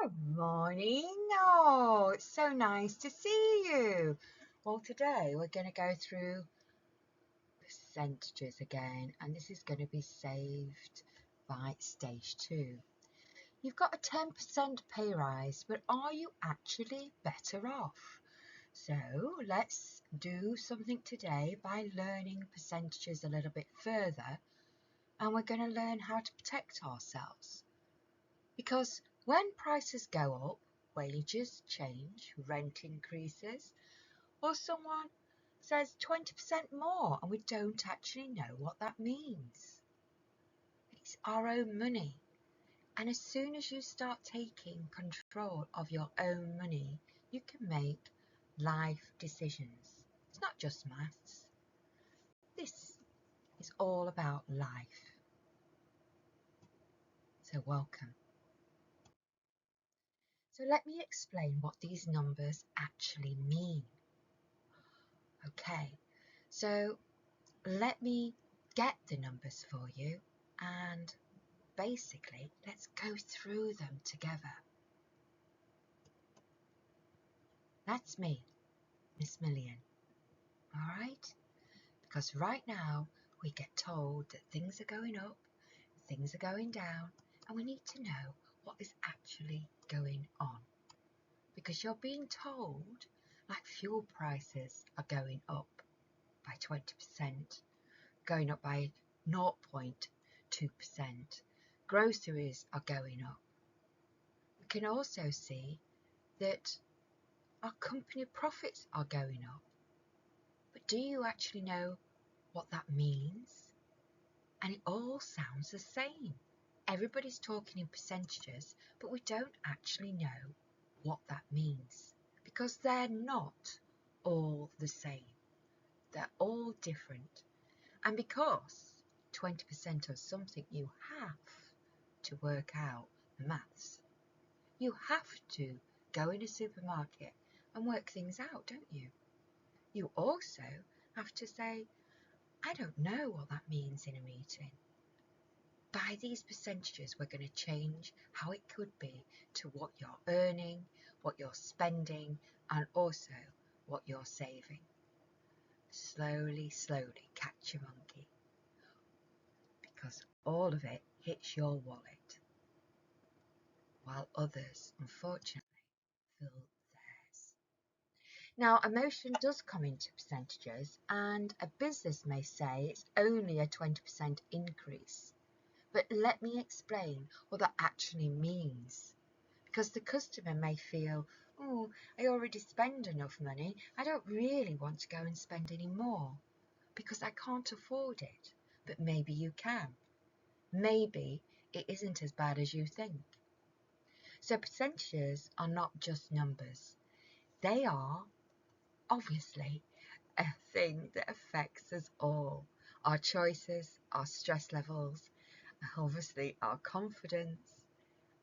Good morning. Oh, it's so nice to see you. Well, today we're going to go through percentages again, and this is going to be saved by stage 2. You've got a 10% pay rise, but are you actually better off? So let's do something today by learning percentages a little bit further, and we're going to learn how to protect ourselves. Because when prices go up, wages change, rent increases, or someone says 20% more and we don't actually know what that means. It's our own money. And as soon as you start taking control of your own money, you can make life decisions. It's not just maths. This is all about life. So welcome. So let me explain what these numbers actually mean. Okay, so let me get the numbers for you and basically let's go through them together. That's me, Miss Million, all right? Because right now we get told that things are going up, things are going down, and we need to know what is actually going on. Because you're being told like fuel prices are going up by 20%, going up by 0.2%. Groceries are going up. We can also see that our company profits are going up. But do you actually know what that means? And it all sounds the same. Everybody's talking in percentages, but we don't actually know what that means because they're not all the same. They're all different. And because 20% of something you have to work out the maths, you have to go in a supermarket and work things out, don't you? You also have to say, I don't know what that means in a meeting. By these percentages, we're going to change how it could be to what you're earning, what you're spending, and also what you're saving. Slowly, slowly catch your monkey, because all of it hits your wallet, while others, unfortunately, fill theirs. Now, emotion does come into percentages, and a business may say it's only a 20% increase. But let me explain what that actually means. Because the customer may feel, oh, I already spend enough money. I don't really want to go and spend any more because I can't afford it. But maybe you can. Maybe it isn't as bad as you think. So percentages are not just numbers. They are, obviously, a thing that affects us all. Our choices, our stress levels, obviously our confidence,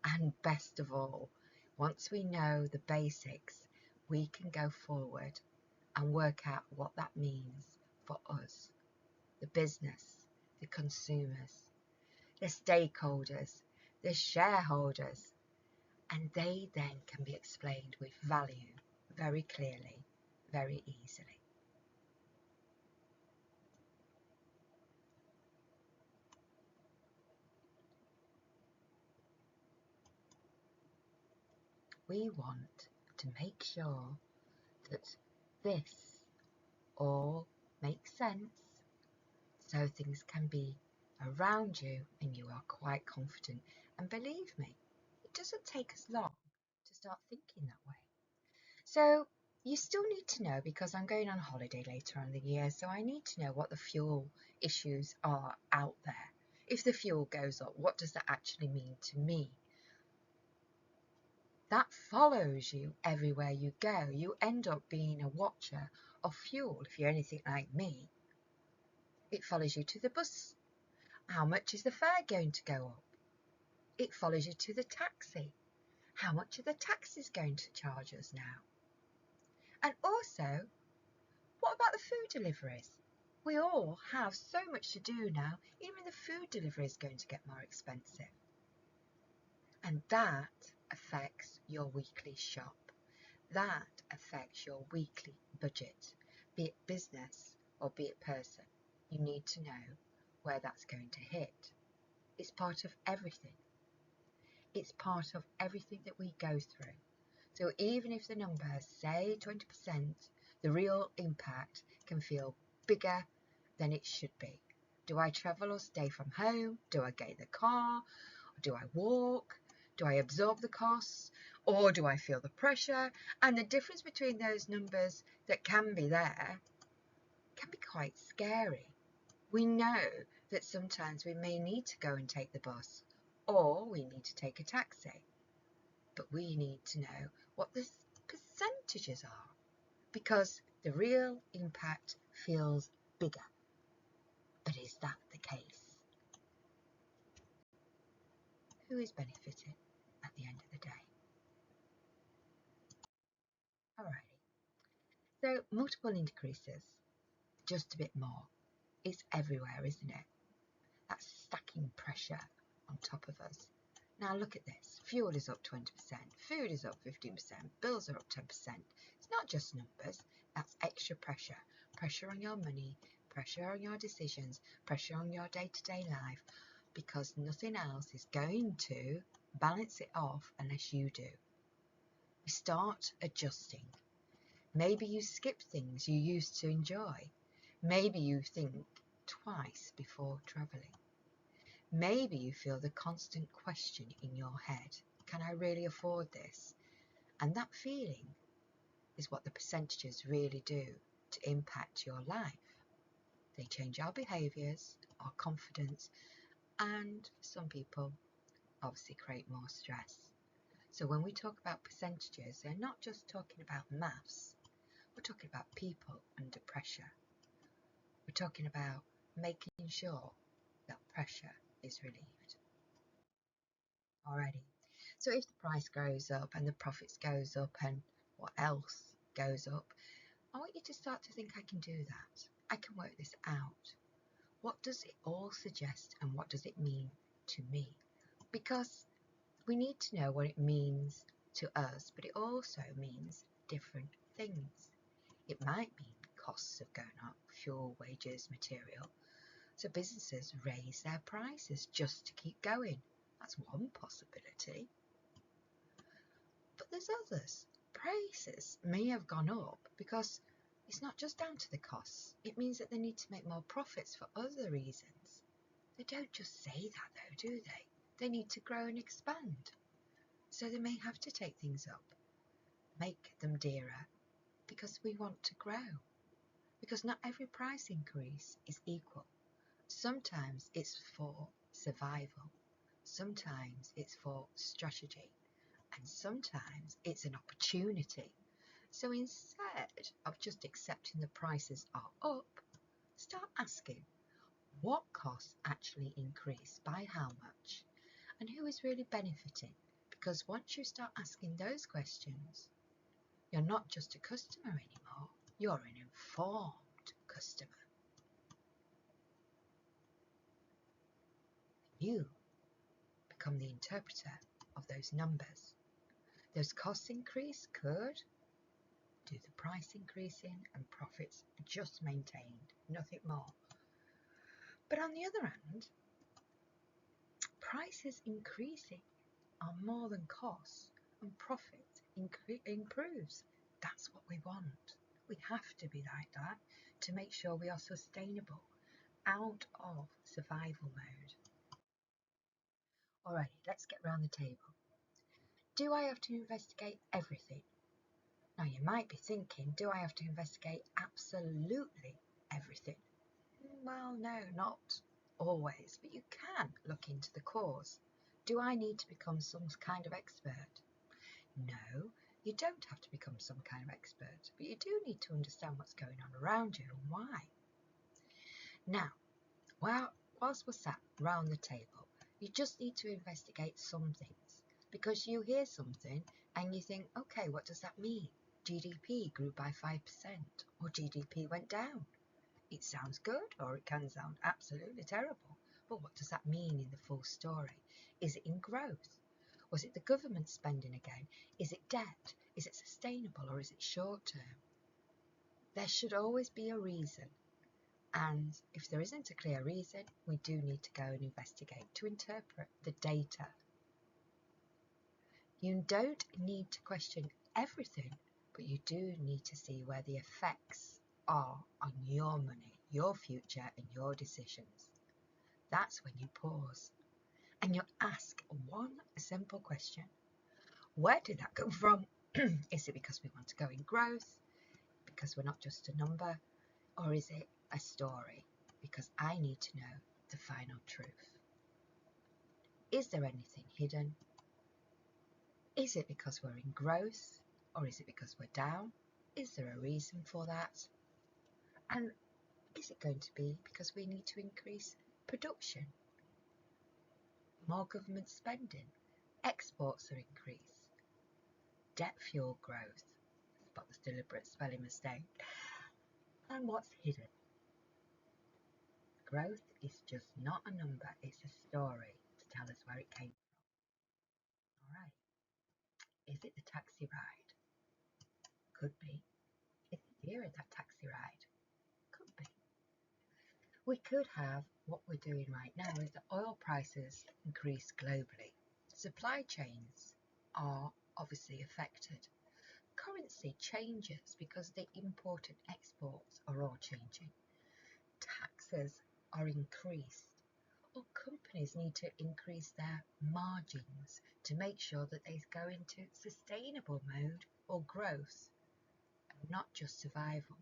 and best of all, once we know the basics, we can go forward and work out what that means for us, the business, the consumers, the stakeholders, the shareholders, and they then can be explained with value very clearly, very easily. We want to make sure that this all makes sense so things can be around you and you are quite confident. And believe me, it doesn't take us long to start thinking that way. So you still need to know, because I'm going on holiday later on in the year, so I need to know what the fuel issues are out there. If the fuel goes up, what does that actually mean to me? That follows you everywhere you go. You end up being a watcher of fuel if you're anything like me. It follows you to the bus. How much is the fare going to go up? It follows you to the taxi. How much are the taxis going to charge us now? And also, what about the food deliveries? We all have so much to do now, even the food delivery is going to get more expensive. And that affects your weekly shop. That affects your weekly budget, be it business or be it person. You need to know where that's going to hit. It's part of everything. It's part of everything that we go through. So even if the numbers say 20%, the real impact can feel bigger than it should be. Do I travel or stay from home? Do I get in the car? Or do I walk? Do I absorb the costs? Or do I feel the pressure? And the difference between those numbers that can be there can be quite scary. We know that sometimes we may need to go and take the bus, or we need to take a taxi. But we need to know what the percentages are, because the real impact feels bigger. But is that the case? Who is benefiting at the end of the day? Alrighty. So multiple increases, just a bit more. It's everywhere, isn't it? That's stacking pressure on top of us. Now look at this. Fuel is up 20%, food is up 15%, bills are up 10%. It's not just numbers, that's extra pressure. Pressure on your money, pressure on your decisions, pressure on your day-to-day life, because nothing else is going to balance it off unless you do. We start adjusting. Maybe you skip things you used to enjoy. Maybe you think twice before travelling. Maybe you feel the constant question in your head, can I really afford this? And that feeling is what the percentages really do to impact your life. They change our behaviours, our confidence, and for some people, obviously create more stress. So when we talk about percentages, they're not just talking about maths, we're talking about people under pressure. We're talking about making sure that pressure is relieved. Alrighty. So if the price goes up and the profits goes up and what else goes up, I want you to start to think, I can do that. I can work this out. What does it all suggest and what does it mean to me? Because we need to know what it means to us, but it also means different things. It might mean costs have gone up, fuel, wages, material. So businesses raise their prices just to keep going. That's one possibility. But there's others. Prices may have gone up because it's not just down to the costs. It means that they need to make more profits for other reasons. They don't just say that though, do they? They need to grow and expand. So they may have to take things up, make them dearer, because we want to grow. Because not every price increase is equal. Sometimes it's for survival. Sometimes it's for strategy. And sometimes it's an opportunity. So instead of just accepting the prices are up, start asking what costs actually increase by how much and who is really benefiting. Because once you start asking those questions, you're not just a customer anymore, you're an informed customer. You become the interpreter of those numbers. Those costs increase could do the price increasing and profits just maintained, nothing more. But on the other hand, prices increasing are more than costs and profit improves. That's what we want. We have to be like that to make sure we are sustainable out of survival mode. Alrighty, let's get round the table. Do I have to investigate everything? Now you might be thinking, do I have to investigate absolutely everything? Well, no, not always, but you can look into the cause. Do I need to become some kind of expert? No, you don't have to become some kind of expert, but you do need to understand what's going on around you and why. Now, whilst we're sat round the table, you just need to investigate some things, because you hear something and you think, okay, what does that mean? GDP grew by 5% or GDP went down. It sounds good or it can sound absolutely terrible, but what does that mean in the full story? Is it in growth? Was it the government spending again? Is it debt? Is it sustainable or is it short term? There should always be a reason. And if there isn't a clear reason, we do need to go and investigate to interpret the data. You don't need to question everything, but you do need to see where the effects are on your money, your future, and your decisions. That's when you pause and you ask one simple question. Where did that come from? Is it because we want to go in growth? Because we're not just a number? Or is it a story? Because I need to know the final truth. Is there anything hidden? Is it because we're in growth? Or is it because we're down? Is there a reason for that? And is it going to be because we need to increase production? More government spending? Exports are increased? Debt fuel growth? Spot the deliberate spelling mistake. And what's hidden? Growth is just not a number, it's a story to tell us where it came from. Alright. Is it the taxi ride? Could be. Is it dear, that taxi ride? Could be. We could have what we're doing right now is that oil prices increase globally. Supply chains are obviously affected. Currency changes because the import and exports are all changing. Taxes are increased, or companies need to increase their margins to make sure that they go into sustainable mode or growth and not just survival.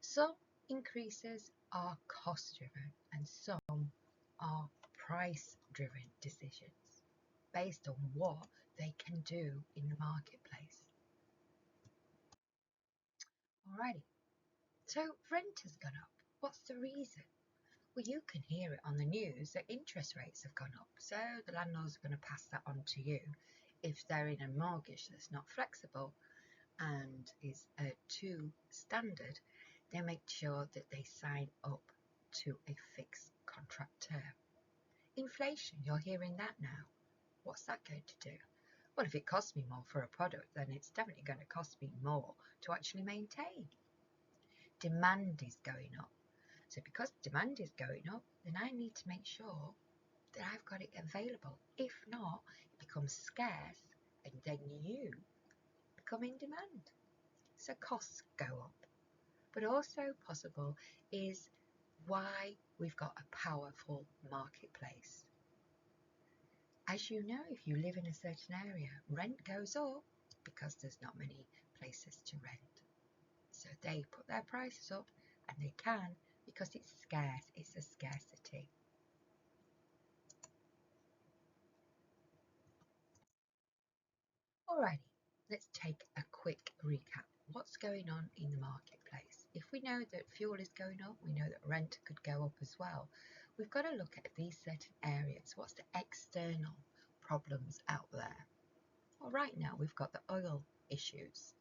Some increases are cost driven and some are price driven decisions based on what they can do in the marketplace. Alrighty, so rent has gone up. What's the reason? Well, you can hear it on the news that interest rates have gone up, so the landlords are going to pass that on to you. If they're in a mortgage that's not flexible and is too standard, they make sure that they sign up to a fixed contract term. Inflation, you're hearing that now. What's that going to do? Well, if it costs me more for a product, then it's definitely going to cost me more to actually maintain. Demand is going up. So because demand is going up, then I need to make sure that I've got it available. If not, it becomes scarce and then you become in demand. So costs go up. But also possible is why we've got a powerful marketplace. As you know, if you live in a certain area, rent goes up because there's not many places to rent. So they put their prices up, and they can because it's scarce, it's a scarcity. Alrighty, let's take a quick recap. What's going on in the marketplace? If we know that fuel is going up, we know that rent could go up as well. We've got to look at these certain areas. What's the external problems out there? Well, right now we've got the oil issues.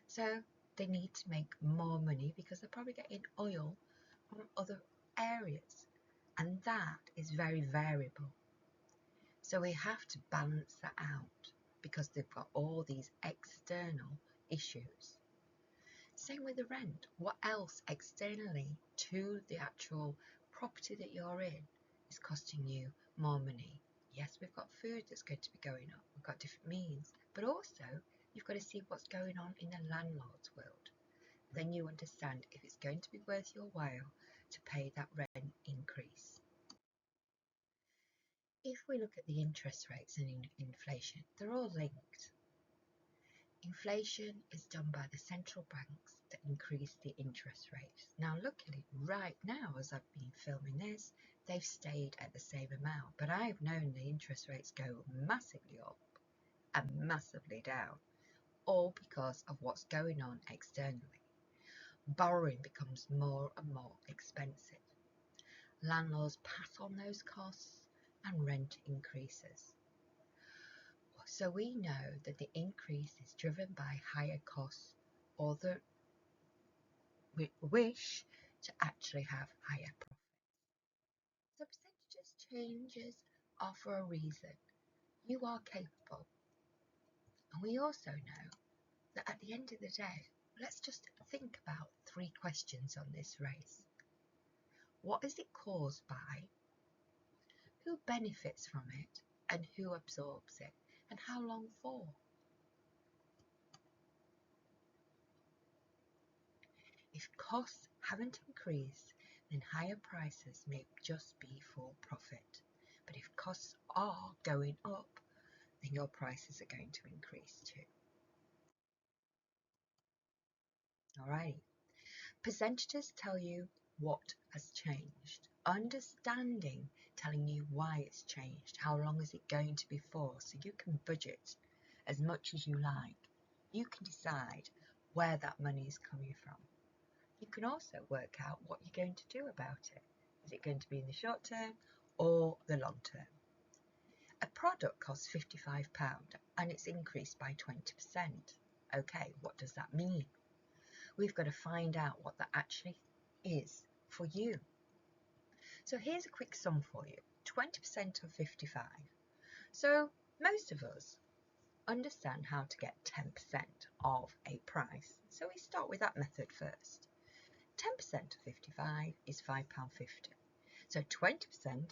So they need to make more money because they're probably getting oil from other areas. And that is very variable. So we have to balance that out because they've got all these external issues. Same with the rent. What else externally to the actual property that you're in is costing you more money? Yes, we've got food that's going to be going up. We've got different means, but also you've got to see what's going on in the landlord's world. Then you understand if it's going to be worth your while to pay that rent increase. If we look at the interest rates and inflation, they're all linked. Inflation is done by the central banks that increase the interest rates. Now, luckily, right now, as I've been filming this, they've stayed at the same amount, but I've known the interest rates go massively up and massively down, all because of what's going on externally. Borrowing becomes more and more expensive. Landlords pass on those costs and rent increases. So we know that the increase is driven by higher costs or the wish to actually have higher profits. So percentages changes are for a reason. You are capable. And we also know that at the end of the day, let's just think about 3 questions on this race. What is it caused by? Who benefits from it? And who absorbs it? And how long for? If costs haven't increased, then higher prices may just be for profit. But if costs are going up, then your prices are going to increase too. Alright. Percentages tell you what has changed. Understanding telling you why it's changed. How long is it going to be for? So you can budget as much as you like. You can decide where that money is coming from. You can also work out what you're going to do about it. Is it going to be in the short term or the long term? A product costs £55 and it's increased by 20%. Okay, what does that mean? We've got to find out what that actually is for you. So here's a quick sum for you. 20% of 55. So most of us understand how to get 10% of a price. So we start with that method first. 10% of 55 is £5.50. So 20%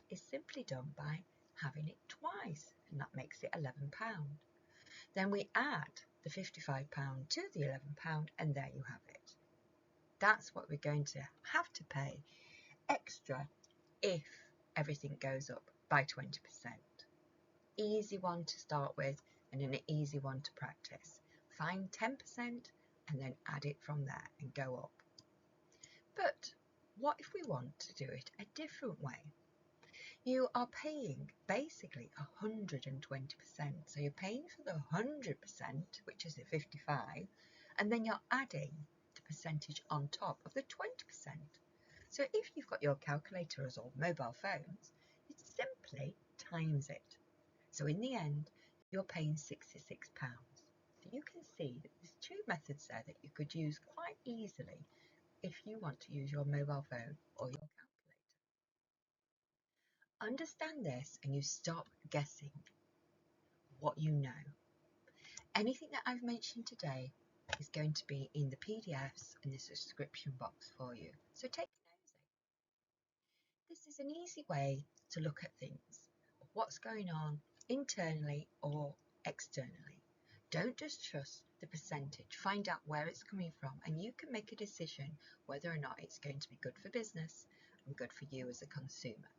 is simply done by having it twice, and that makes it £11. Then we add the £55 to the £11, and there you have it. That's what we're going to have to pay extra if everything goes up by 20%. Easy one to start with and an easy one to practice. Find 10% and then add it from there and go up. But what if we want to do it a different way? You are paying basically 120%. So you're paying for the 100%, which is the 55, and then you're adding the percentage on top of the 20%. So if you've got your calculators or mobile phones, you simply times it. So in the end, you're paying £66. So you can see that there's 2 methods there that you could use quite easily if you want to use your mobile phone or your calculator. Understand this and you stop guessing what you know. Anything that I've mentioned today is going to be in the PDFs in the description box for you. So take a nosy. This is an easy way to look at things, what's going on internally or externally. Don't just trust the percentage, find out where it's coming from, and you can make a decision whether or not it's going to be good for business and good for you as a consumer.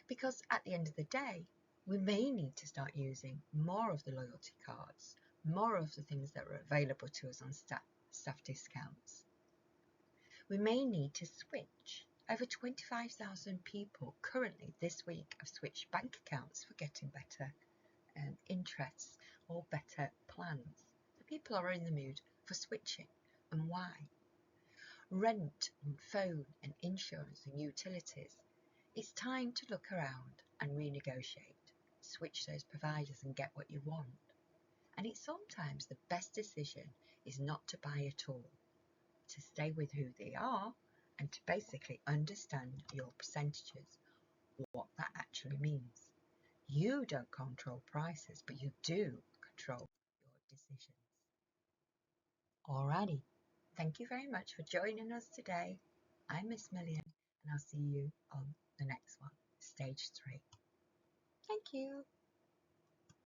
Because at the end of the day, we may need to start using more of the loyalty cards, more of the things that are available to us on staff discounts. We may need to switch. Over 25,000 people currently this week have switched bank accounts for getting better interests or better plans. So people are in the mood for switching. And why? Rent and phone and insurance and utilities. It's time to look around and renegotiate, switch those providers and get what you want. And it's sometimes the best decision is not to buy at all, to stay with who they are and to basically understand your percentages, what that actually means. You don't control prices, but you do control your decisions. Alrighty, thank you very much for joining us today. I'm Miss Million and I'll see you on the next one, stage 3. Thank you.